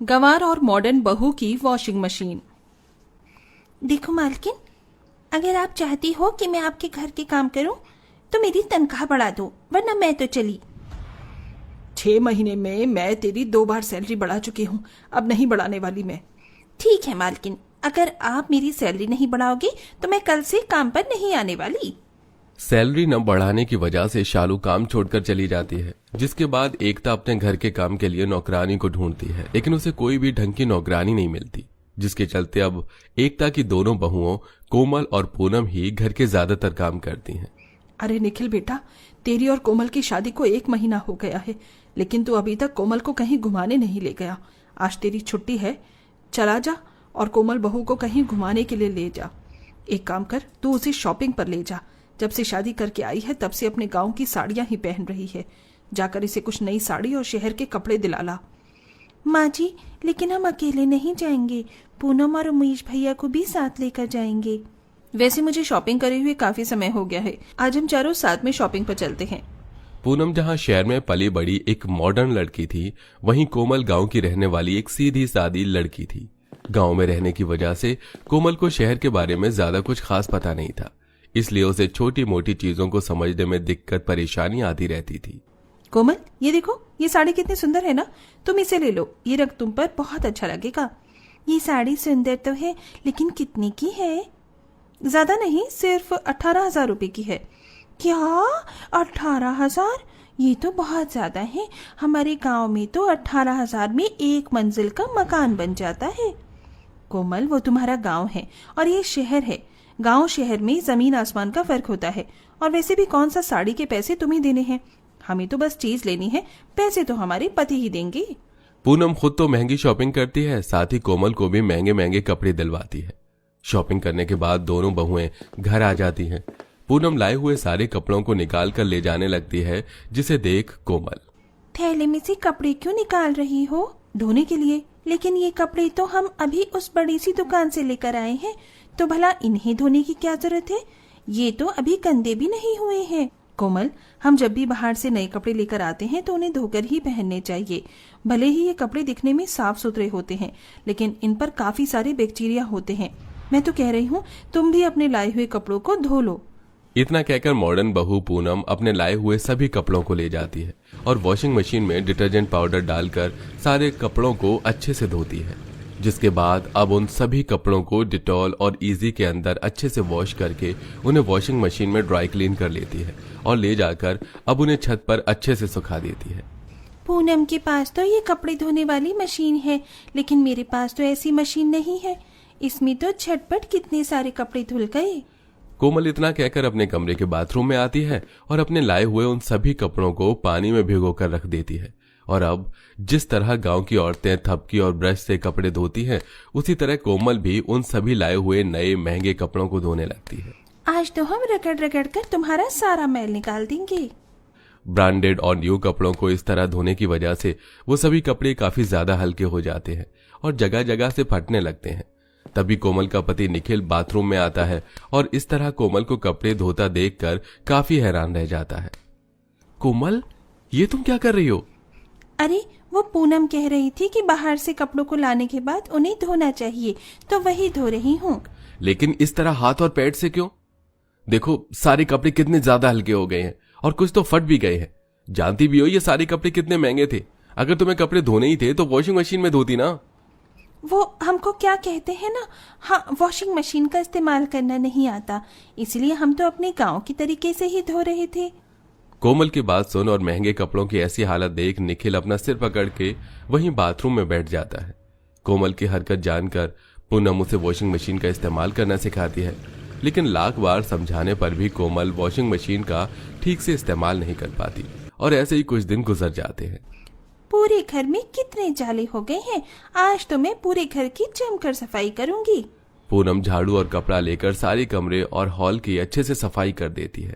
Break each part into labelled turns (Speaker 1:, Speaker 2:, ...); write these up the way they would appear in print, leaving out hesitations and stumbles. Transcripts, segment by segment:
Speaker 1: गंवार और मॉडर्न बहू की वॉशिंग मशीन।
Speaker 2: देखो मालकिन, अगर आप चाहती हो कि मैं आपके घर के काम करूं तो मेरी तनख्वाह बढ़ा दो, वरना मैं तो चली।
Speaker 1: 6 महीने में मैं तेरी 2 बार सैलरी बढ़ा चुकी हूँ, अब नहीं बढ़ाने वाली मैं।
Speaker 2: ठीक है मालकिन, अगर आप मेरी सैलरी नहीं बढ़ाओगे तो मैं कल से काम पर नहीं आने वाली।
Speaker 3: सैलरी न बढ़ाने की वजह से शालू काम छोड़कर चली जाती है, जिसके बाद एकता अपने घर के काम के लिए नौकरानी को ढूंढती है, लेकिन उसे कोई भी ढंग की नौकरानी नहीं मिलती, जिसके चलते अब एकता की दोनों बहुओं कोमल और पूनम ही घर के ज्यादातर काम करती हैं।
Speaker 1: अरे निखिल बेटा, तेरी और कोमल की शादी को 1 महीना हो गया है, लेकिन तू अभी तक कोमल को कहीं घुमाने नहीं ले गया। आज तेरी छुट्टी है, चला जा और कोमल बहू को कहीं घुमाने के लिए ले जा। एक काम कर, तू उसे शॉपिंग पर ले जा। जब से शादी करके आई है तब से अपने गांव की साड़ियां ही पहन रही है। जाकर इसे कुछ नई साड़ी और शहर के कपड़े दिला ला।
Speaker 2: माँ जी, लेकिन हम अकेले नहीं जाएंगे, पूनम और उमेश भैया को भी साथ लेकर जाएंगे।
Speaker 1: वैसे मुझे शॉपिंग करे हुए काफी समय हो गया है, आज हम चारों साथ में शॉपिंग पर चलते हैं।
Speaker 3: पूनम जहां शहर में पली बड़ी एक मॉडर्न लड़की थी, वहीं कोमल गांव की रहने वाली एक सीधी सादी लड़की थी। गांव में रहने की वजह से कोमल को शहर के बारे में ज्यादा कुछ खास पता नहीं था, इसलिए उसे छोटी मोटी चीजों को समझने में दिक्कत परेशानी आती रहती थी।
Speaker 1: कोमल, ये देखो, ये साड़ी कितनी सुंदर है ना, तुम इसे ले लो, ये रंग तुम पर बहुत अच्छा लगेगा।
Speaker 2: ये साड़ी सुंदर तो है, लेकिन कितने की है?
Speaker 1: ज्यादा नहीं, सिर्फ 18,000 रुपए की है।
Speaker 2: क्या 18,000? ये तो बहुत ज्यादा है। हमारे गांव में तो 18,000 में 1 मंजिल का मकान बन जाता है।
Speaker 1: कोमल, वो तुम्हारा गांव है और ये शहर है। गांव शहर में जमीन आसमान का फर्क होता है। और वैसे भी कौन सा साड़ी के पैसे तुम्हें देने हैं, हमें तो बस चीज लेनी है, पैसे तो हमारे पति ही देंगे।
Speaker 3: पूनम खुद तो महंगी शॉपिंग करती है, साथ ही कोमल को भी महंगे महंगे कपड़े दिलवाती है। शॉपिंग करने के बाद दोनों बहुएं घर आ जाती हैं। पूनम लाए हुए सारे कपड़ों को निकाल कर ले जाने लगती है, जिसे देख कोमल,
Speaker 2: थैले में से कपड़े क्यों निकाल रही हो?
Speaker 1: धोने के लिए।
Speaker 2: लेकिन ये कपड़े तो हम अभी उस बड़ी सी दुकान से लेकर आए हैं, तो भला इन्हें धोने की क्या जरूरत है? ये तो अभी गंदे भी नहीं हुए हैं।
Speaker 1: कोमल, हम जब भी बाहर से नए कपड़े लेकर आते हैं तो उन्हें धोकर ही पहनने चाहिए। भले ही ये कपड़े दिखने में साफ सुथरे होते हैं, लेकिन इन पर काफी सारे बैक्टीरिया होते हैं। मैं तो कह रही हूँ, तुम भी अपने लाए हुए कपड़ों को धो लो।
Speaker 3: इतना कहकर मॉडर्न बहू पूनम अपने लाए हुए सभी कपड़ों को ले जाती है और वॉशिंग मशीन में डिटर्जेंट पाउडर डालकर सारे कपड़ों को अच्छे से धोती है, जिसके बाद अब उन सभी कपड़ों को डिटॉल और इजी के अंदर अच्छे से वॉश करके उन्हें वॉशिंग मशीन में ड्राई क्लीन कर लेती है और ले जाकर अब उन्हें छत पर अच्छे से सुखा देती है।
Speaker 2: पूनम के पास तो ये कपड़े धोने वाली मशीन है, लेकिन मेरे पास तो ऐसी मशीन नहीं है। इसमें तो झटपट कितने सारे कपड़े धुल गए।
Speaker 3: कोमल इतना कहकर अपने कमरे के बाथरूम में आती है और अपने लाए हुए उन सभी कपड़ों को पानी में भिगोकर रख देती है। और अब जिस तरह गांव की औरतें थपकी और ब्रश से कपड़े धोती हैं, उसी तरह कोमल भी उन सभी लाए हुए नए महंगे कपड़ों को धोने लगती है।
Speaker 2: आज तो हम रगड़ रगड़ कर तुम्हारा सारा मैल निकाल देंगे।
Speaker 3: ब्रांडेड और न्यू कपड़ों को इस तरह धोने की वजह से वो सभी कपड़े काफी ज्यादा हल्के हो जाते हैं और जगह जगह से फटने लगते हैं। तभी कोमल का पति निखिल बाथरूम में आता है और इस तरह कोमल को कपड़े धोता देखकर काफी हैरान रह जाता है। कोमल, ये तुम क्या कर रही हो?
Speaker 2: अरे, वो पूनम कह रही थी कि बाहर से कपड़ों को लाने के बाद उन्हें धोना चाहिए, तो वही धो रही हूँ।
Speaker 3: लेकिन इस तरह हाथ और पैर से क्यों? देखो, सारे कपड़े कितने ज्यादा हल्के हो गए हैं और कुछ तो फट भी गए हैं। जानती भी हो ये सारे कपड़े कितने महंगे थे। अगर तुम्हें कपड़े धोने ही थे तो वॉशिंग मशीन में धोती ना।
Speaker 2: वो हमको क्या कहते हैं ना, हाँ, वॉशिंग मशीन का इस्तेमाल करना नहीं आता, इसलिए हम तो अपने गांव की तरीके से ही धो रहे थे।
Speaker 3: कोमल की बात सुन और महंगे कपड़ों की ऐसी हालत देख निखिल अपना सिर पकड़ के वहीं बाथरूम में बैठ जाता है। कोमल की हरकत जानकर पूनम उसे वॉशिंग मशीन का इस्तेमाल करना सिखाती है, लेकिन लाख बार समझाने पर भी कोमल वॉशिंग मशीन का ठीक से इस्तेमाल नहीं कर पाती और ऐसे ही कुछ दिन गुजर जाते हैं।
Speaker 2: पूरे घर में कितने जाले हो गए हैं, आज तो मैं पूरे घर की जमकर सफाई करूंगी।
Speaker 3: पूनम झाड़ू और कपड़ा लेकर सारे कमरे और हॉल की अच्छे से सफाई कर देती है।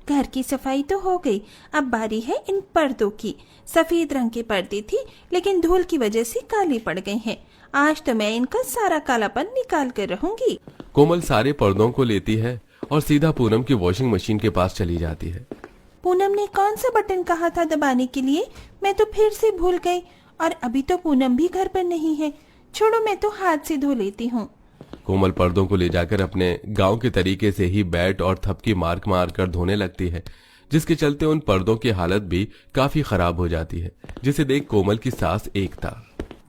Speaker 2: घर की सफाई तो हो गई, अब बारी है इन पर्दों की। सफेद रंग के पर्दे थी, लेकिन धूल की वजह से काले पड़ गए हैं। आज तो मैं इनका सारा कालापन निकाल कर रहूंगी।
Speaker 3: कोमल सारे पर्दों को लेती है और सीधा पूनम की वॉशिंग मशीन के पास चली जाती है।
Speaker 2: पूनम ने कौन सा बटन कहा था दबाने के लिए? मैं तो फिर से भूल गई। और अभी तो पूनम भी घर पर नहीं है। छोड़ो, मैं तो हाथ से धो लेती हूँ।
Speaker 3: कोमल पर्दों को ले जाकर अपने गांव के तरीके से ही बैट और थपकी मार कर धोने लगती है, जिसके चलते उन पर्दों की हालत भी काफी खराब हो जाती है, जिसे देख कोमल की सास एकता,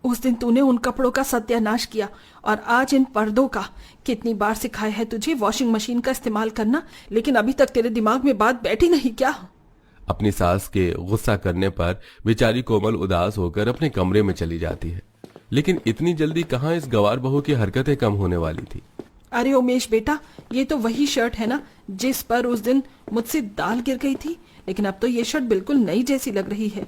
Speaker 1: उस दिन तूने उन कपड़ों का सत्यानाश किया और आज इन पर्दों का। कितनी बार सिखाया है तुझे वॉशिंग मशीन का इस्तेमाल करना, लेकिन अभी तक तेरे दिमाग में बात बैठी नहीं क्या?
Speaker 3: अपनी सास के गुस्सा करने पर बेचारी कोमल उदास होकर अपने कमरे में चली जाती है। लेकिन इतनी जल्दी कहाँ इस गवार बहू की हरकतें कम होने वाली थी।
Speaker 1: अरे उमेश बेटा, ये तो वही शर्ट है ना जिस पर उस दिन मुझसे दाल गिर गई थी, लेकिन अब तो ये शर्ट बिल्कुल नई जैसी लग रही है।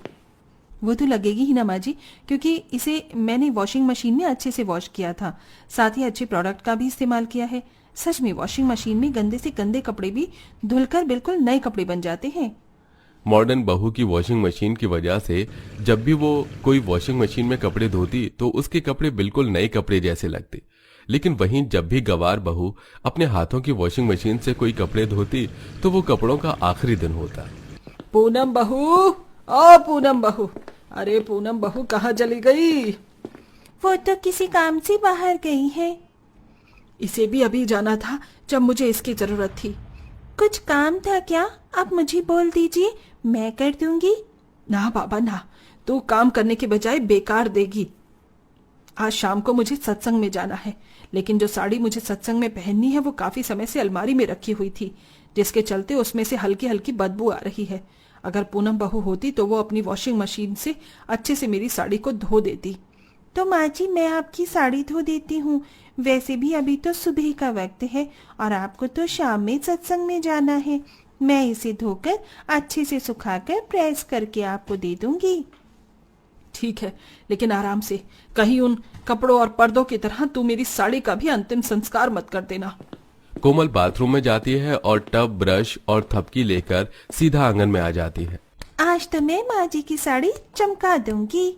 Speaker 2: वो तो लगेगी ही ना माँ जी, क्योंकि इसे मैंने वॉशिंग मशीन में अच्छे से वॉश किया था, साथ ही अच्छे प्रोडक्ट का भी इस्तेमाल किया है। सच में वॉशिंग मशीन में गंदे से गंदे कपड़े भी धुलकर बिल्कुल नए कपड़े बन जाते हैं।
Speaker 3: मॉडर्न बहू की वॉशिंग मशीन की वजह से जब भी वो कोई वॉशिंग मशीन में कपड़े धोती तो उसके कपड़े बिल्कुल नए कपड़े जैसे लगते, लेकिन वहीं जब भी गवार बहू अपने हाथों की वॉशिंग मशीन से कोई कपड़े धोती तो वो कपड़ों का आखिरी दिन होता।
Speaker 1: पूनम बहू, ओ पूनम बहू, अरे पूनम बहू कहाँ चली गई?
Speaker 2: वो तो किसी काम से बाहर गई है।
Speaker 1: इसे भी अभी जाना था जब मुझे इसकी जरूरत थी।
Speaker 2: कुछ काम था क्या? आप मुझे बोल दीजिए, मैं कर दूंगी।
Speaker 1: ना बाबा ना, तू काम करने के बजाय बेकार देगी। आज शाम को मुझे सत्संग में जाना है, लेकिन जो साड़ी मुझे सत्संग में पहननी है वो काफी समय से अलमारी में रखी हुई थी, जिसके चलते उसमें से हल्की हल्की बदबू आ रही है। अगर पूनम बहू होती तो वो अपनी वॉशिंग मशीन से अच्छे से मेरी साड़ी को धो देती।
Speaker 2: तो माँ जी, मैं आपकी साड़ी धो देती हूँ। वैसे भी अभी तो सुबह का वक्त है और आपको तो शाम में सत्संग में जाना है। मैं इसे धोकर अच्छे से सुखाकर प्रेस करके आपको दे दूंगी।
Speaker 1: ठीक है, लेकिन आराम से, कहीं उन कपड़ों और पर्दों की तरह तू मेरी साड़ी का भी अंतिम संस्कार मत कर देना।
Speaker 3: कोमल बाथरूम में जाती है और टब, ब्रश और थपकी लेकर सीधा आंगन में आ जाती है।
Speaker 2: आज तो मैं माँ जी की साड़ी चमका दूंगी।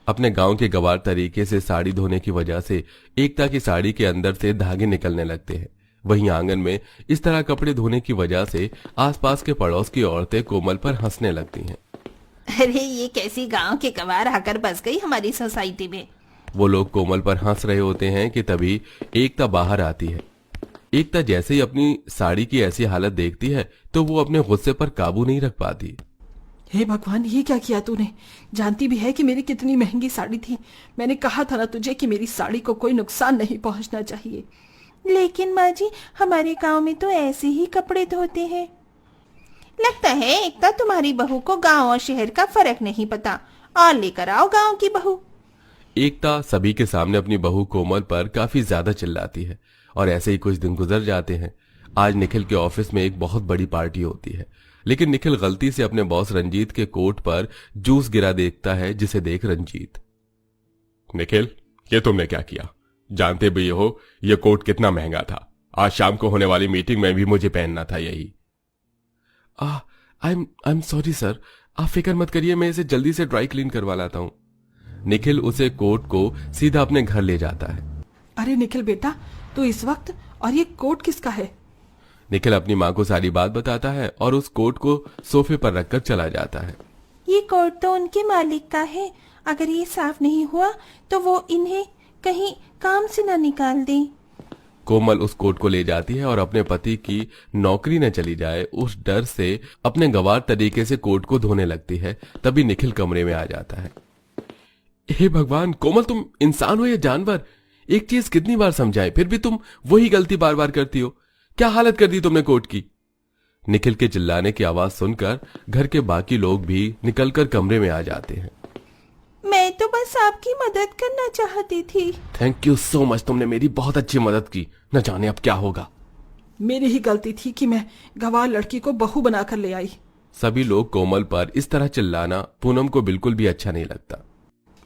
Speaker 3: अपने गांव के गवार तरीके से साड़ी धोने की वजह से एकता की साड़ी के अंदर से धागे निकलने लगते हैं। वहीं आंगन में इस तरह कपड़े धोने की वजह से आसपास के पड़ोस की औरतें कोमल पर हंसने लगती हैं।
Speaker 2: अरे ये कैसी गांव के गवार आकर बस गई हमारी सोसाइटी में।
Speaker 3: वो लोग कोमल पर हंस रहे होते हैं कि तभी एकता बाहर आती है। एकता जैसे ही अपनी साड़ी की ऐसी हालत देखती है तो वो अपने गुस्से पर काबू नहीं रख पाती।
Speaker 1: हे भगवान, ये क्या किया तूने? जानती भी है कि मेरी कितनी महंगी साड़ी थी। मैंने कहा था ना तुझे कि मेरी साड़ी को कोई नुकसान नहीं पहुंचना चाहिए।
Speaker 2: लेकिन माँ जी, हमारे गांव में तो ऐसे ही कपड़े धोते हैं। लगता है एकता तुम्हारी बहू को गांव और शहर का फर्क नहीं पता। और लेकर आओ गांव की बहू।
Speaker 3: एकता सभी के सामने अपनी बहू कोमल पर काफी ज्यादा चिल्लाती है और ऐसे ही कुछ दिन गुजर जाते हैं। आज निखिल के ऑफिस में एक बहुत बड़ी पार्टी होती है, लेकिन निखिल गलती से अपने बॉस रंजीत के कोट पर जूस गिरा देखता है, जिसे देख रंजीत,
Speaker 4: निखिल, ये तुमने क्या किया? जानते भी हो ये कोट कितना महंगा था। आज शाम को होने वाली मीटिंग में भी मुझे पहनना था यही।
Speaker 3: आई एम सॉरी सर, आप फिक्र मत करिए, मैं इसे जल्दी से ड्राई क्लीन करवा लाता हूँ। निखिल उसे कोट को सीधा अपने घर ले जाता है।
Speaker 1: अरे निखिल बेटा, तू इस वक्त, और ये कोट किसका है?
Speaker 3: निखिल अपनी माँ को सारी बात बताता है और उस कोट को सोफे पर रखकर चला जाता है।
Speaker 2: ये कोट तो उनके मालिक का है। अगर ये साफ नहीं हुआ तो वो इन्हें कहीं काम से ना निकाल दें।
Speaker 3: कोमल उस कोट को ले जाती है और अपने पति की नौकरी न चली जाए उस डर से अपने गवार तरीके से कोट को धोने लगती है। तभी निखिल कमरे में आ जाता है। हे भगवान, कोमल तुम इंसान हो या जानवर? एक चीज कितनी बार समझाएं, फिर भी तुम वही गलती बार बार करती हो। क्या हालत कर दी तुमने कोट की? निखिल के चिल्लाने की आवाज सुनकर घर के बाकी लोग भी निकलकर कमरे में आ जाते हैं।
Speaker 2: मैं तो बस आपकी मदद करना चाहती थी।
Speaker 3: थैंक यू सो मच, तुमने मेरी बहुत अच्छी मदद की। न जाने अब क्या होगा।
Speaker 1: मेरी ही गलती थी कि मैं गवार लड़की को बहू बनाकर ले आई।
Speaker 3: सभी लोग कोमल पर इस तरह चिल्लाना पूनम को बिल्कुल भी अच्छा नहीं लगता।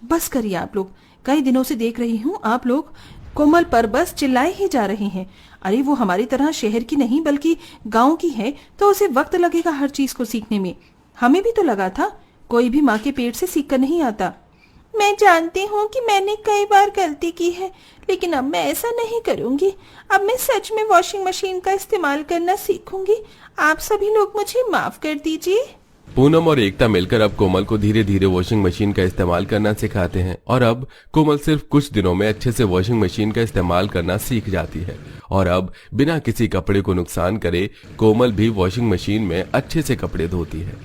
Speaker 1: बस करिए आप लोग, कई दिनों से देख रही हूँ आप लोग कोमल पर बस चिल्लाए ही जा रहे हैं। अरे वो हमारी तरह शहर की नहीं बल्कि गांव की है, तो उसे वक्त लगेगा हर चीज को सीखने में। हमें भी तो लगा था, कोई भी माँ के पेट से सीख कर नहीं आता।
Speaker 2: मैं जानती हूँ कि मैंने कई बार गलती की है, लेकिन अब मैं ऐसा नहीं करूँगी। अब मैं सच में वॉशिंग मशीन का इस्तेमाल करना सीखूंगी। आप सभी लोग मुझे माफ कर दीजिए।
Speaker 3: पूनम और एकता मिलकर अब कोमल को धीरे धीरे वॉशिंग मशीन का इस्तेमाल करना सिखाते हैं और अब कोमल सिर्फ कुछ दिनों में अच्छे से वॉशिंग मशीन का इस्तेमाल करना सीख जाती है और अब बिना किसी कपड़े को नुकसान करे कोमल भी वॉशिंग मशीन में अच्छे से कपड़े धोती है।